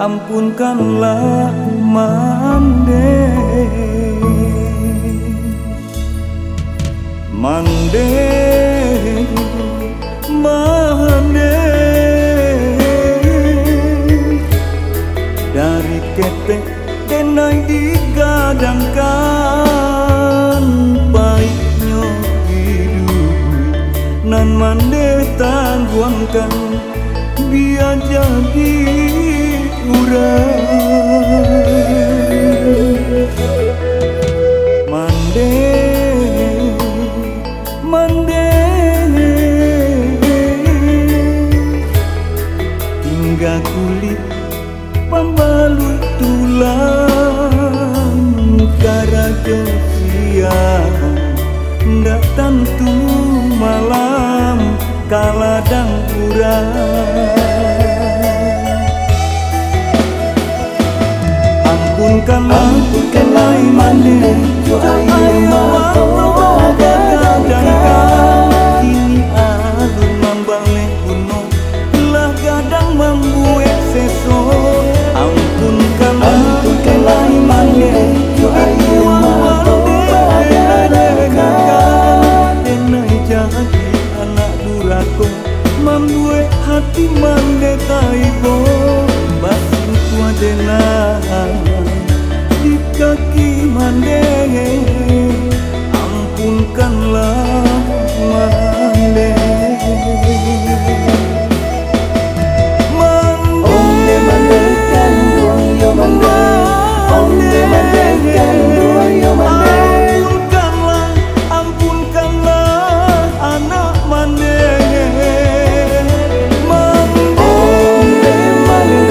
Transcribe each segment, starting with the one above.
ampunkanlah mande. Mande, mande, dari ketek denai digadangkan, baiknya hidup nan mande tangguangkan, biar jadi urang. Mande, mande, hingga kulit pembalut tulang, karajo siang ndak tentu malam kaladang urang. Ampunkanlah mande, ayo mata gadang-gadang, kini alun membalik gunung, lah gadang membuat seso. Ampunkanlah mande, ayo mata gadang-gadang, denai jadi anak durako, membuat hati mande taibo, basin tua denai di kaki mande. Ampunkanlah mande. Onde mande kan yo mande, onde mande kan yo mande. Ampunkanlah, ampunkanlah anak mande. Ampunkanlah mande.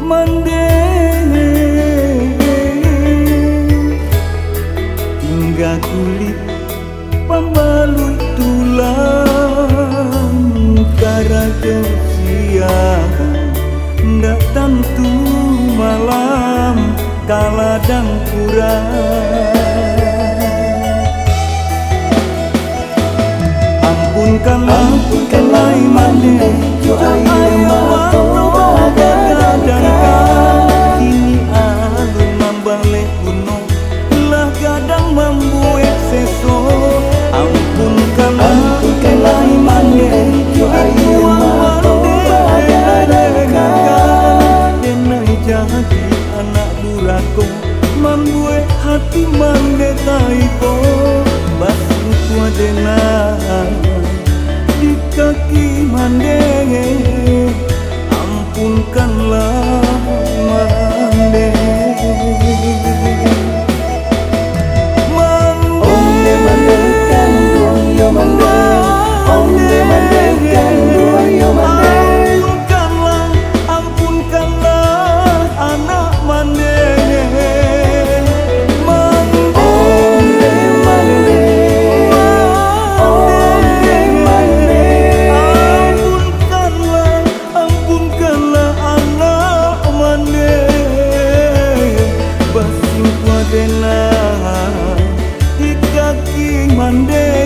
Mande, hingga kulit pembalut tulang, karajo siang ndak tentu malam kaladang kurang. Ampunkanlah mande, ayo mata gadang-gadang, kini alun membalik gunung, lah gadang membuat seso. Ampunkanlah mande, ayo mata gadang-gadang, denai jadi anak durako, membuat hati mande taibo, basin tua denai di kaki mande. Ampunkanlah mande. Onde mande kan yo mande, onde mande kan yo mande. Ampunkanlah, ampunkanlah anak mande. Di kaki mande.